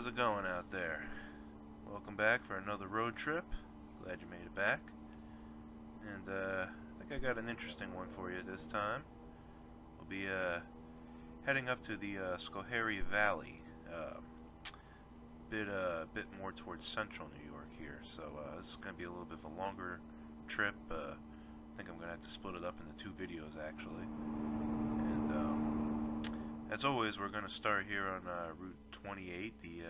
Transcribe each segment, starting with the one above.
how's it going out there? Welcome back for another road trip. Glad you made it back. And I think I got an interesting one for you this time. We'll be heading up to the Schoharie Valley, bit more towards central New York here. So this is going to be a little bit of a longer trip. I think I'm going to have to split it up into two videos actually. And as always, we're going to start here on Route 28, the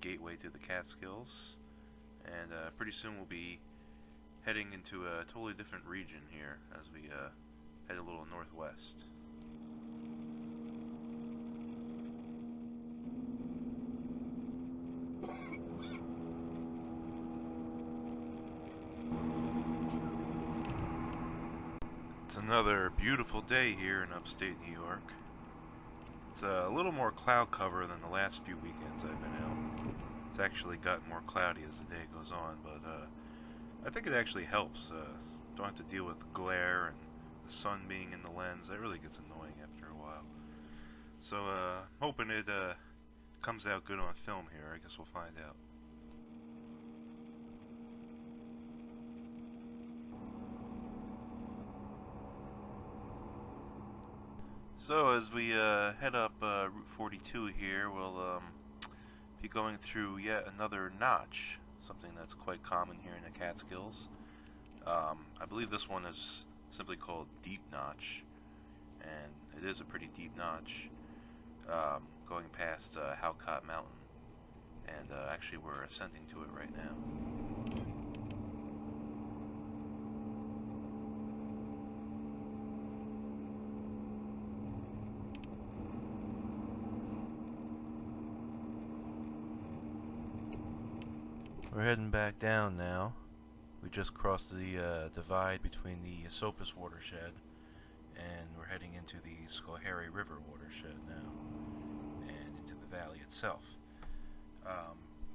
gateway to the Catskills, and pretty soon we'll be heading into a totally different region here as we head a little northwest. It's another beautiful day here in upstate New York. It's a little more cloud cover than the last few weekends I've been out. It's actually gotten more cloudy as the day goes on, but I think it actually helps. Don't have to deal with glare and the sun being in the lens. That really gets annoying after a while. So hoping it comes out good on film here. I guess we'll find out. So as we head up Route 42 here, we'll be going through yet another notch, something that's quite common here in the Catskills. I believe this one is simply called Deep Notch, and it is a pretty deep notch, going past Halcott Mountain, and actually we're ascending to it right now. We're heading back down now. We just crossed the divide between the Esopus watershed, and we're heading into the Schoharie River watershed now, and into the valley itself.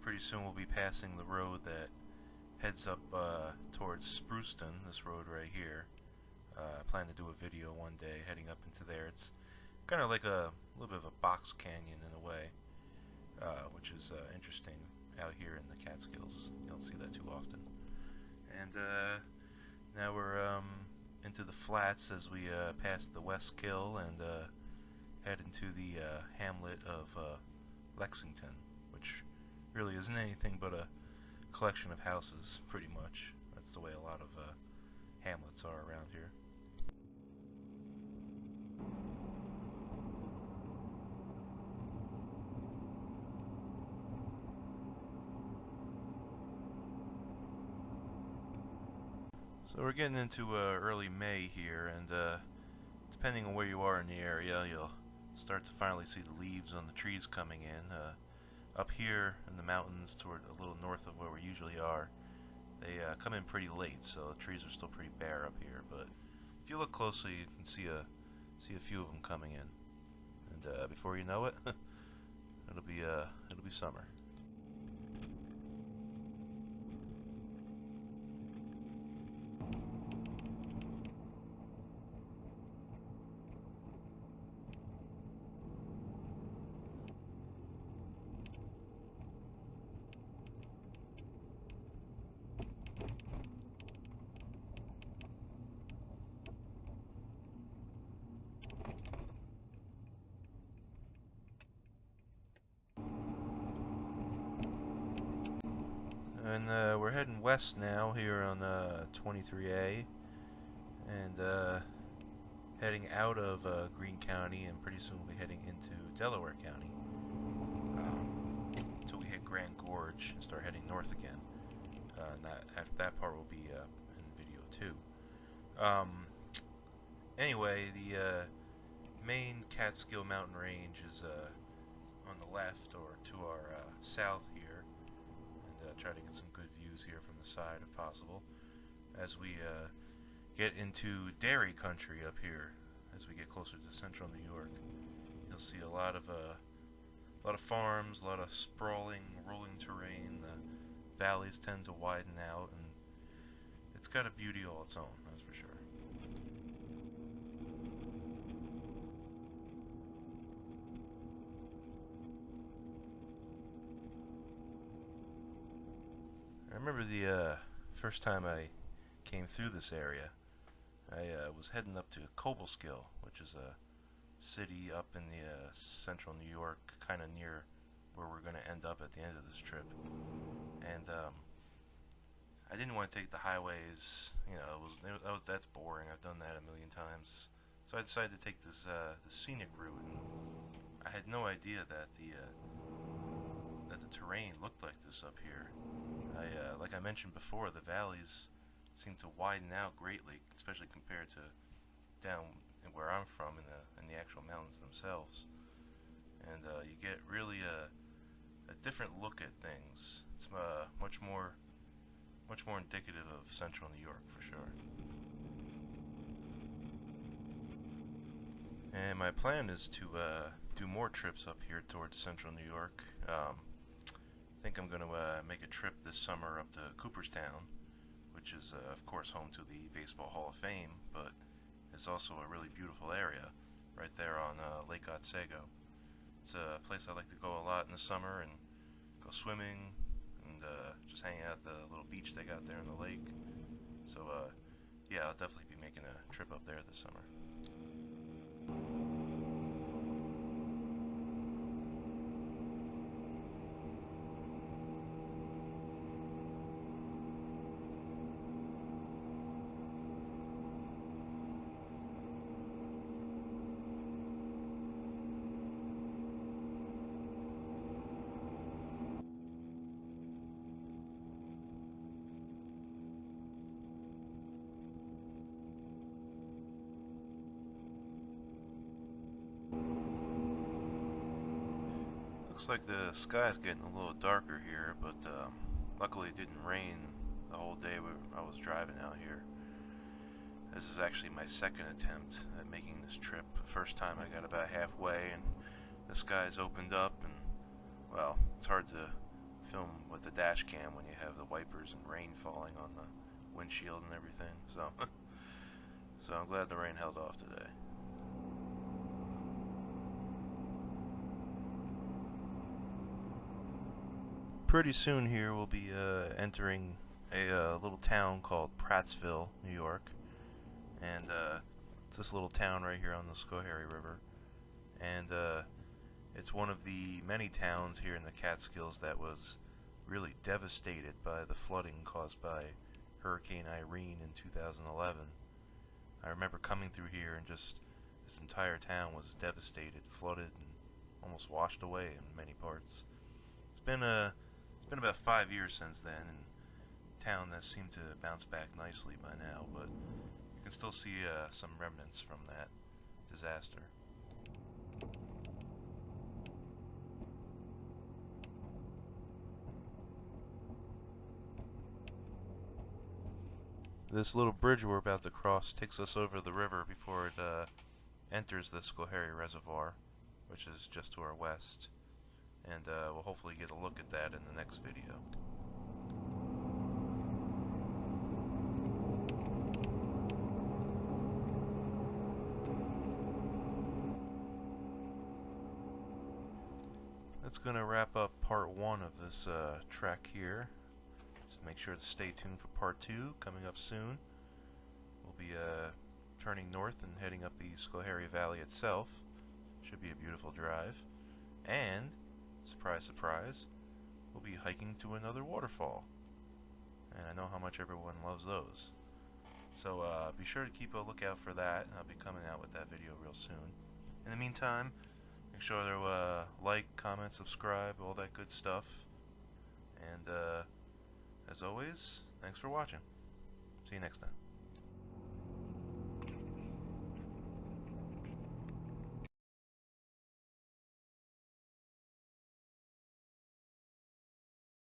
Pretty soon we'll be passing the road that heads up towards Spruceton, this road right here. I plan to do a video one day heading up into there. It's kind of like a little bit of a box canyon in a way, which is interesting out here in the Catskills. You don't see that too often. And now we're into the flats as we pass the West Kill and head into the hamlet of Lexington, which really isn't anything but a collection of houses, pretty much. That's the way a lot of hamlets are around here. So we're getting into early May here, and depending on where you are in the area, you'll start to finally see the leaves on the trees coming in. Up here in the mountains, toward a little north of where we usually are, they come in pretty late, so the trees are still pretty bare up here. But if you look closely, you can see a few of them coming in, and before you know it, it'll be summer. And we're heading west now here on 23A, and heading out of Greene County, and pretty soon we'll be heading into Delaware County until we hit Grand Gorge and start heading north again. And after that part will be in video too. Anyway, the main Catskill mountain range is on the left or to our south here. Try to get some good views here from the side if possible as we get into dairy country up here. As we get closer to central New York, you'll see a lot of farms, a lot of sprawling, rolling terrain. The valleys tend to widen out, and it's got a beauty all its own, that's for sure. I remember the first time I came through this area. I was heading up to Catskills, which is a city up in the central New York, kind of near where we're going to end up at the end of this trip. And I didn't want to take the highways. You know, that's boring. I've done that a million times. So I decided to take this scenic route. And I had no idea that the terrain looked like this up here. Like I mentioned before, the valleys seem to widen out greatly, especially compared to down where I'm from in the actual mountains themselves. And you get really a different look at things. It's much more indicative of central New York for sure. And my plan is to do more trips up here towards central New York. I think I'm going to make a trip this summer up to Cooperstown, which is of course home to the Baseball Hall of Fame, but it's also a really beautiful area right there on Lake Otsego. It's a place I like to go a lot in the summer and go swimming and just hang out at the little beach they got there in the lake. So yeah, I'll definitely be making a trip up there this summer. Looks like the sky's getting a little darker here, but luckily it didn't rain the whole day I was driving out here. This is actually my second attempt at making this trip. The first time I got about halfway and the skies opened up, and well, it's hard to film with the dash cam when you have the wipers and rain falling on the windshield and everything, so so I'm glad the rain held off today. Pretty soon here we'll be entering a little town called Prattsville, New York, and it's this little town right here on the Schoharie River, and it's one of the many towns here in the Catskills that was really devastated by the flooding caused by Hurricane Irene in 2011. I remember coming through here and just this entire town was devastated, flooded, and almost washed away in many parts. It's been about 5 years since then, and town has seemed to bounce back nicely by now, but you can still see some remnants from that disaster. This little bridge we're about to cross takes us over the river before it enters the Schoharie Reservoir, which is just to our west. And we'll hopefully get a look at that in the next video. That's going to wrap up part 1 of this trek here. So make sure to stay tuned for part 2 coming up soon. We'll be turning north and heading up the Schoharie Valley itself. Should be a beautiful drive. And surprise, surprise, we'll be hiking to another waterfall. And I know how much everyone loves those. So be sure to keep a lookout for that, and I'll be coming out with that video real soon. In the meantime, make sure to like, comment, subscribe, all that good stuff. And as always, thanks for watching. See you next time.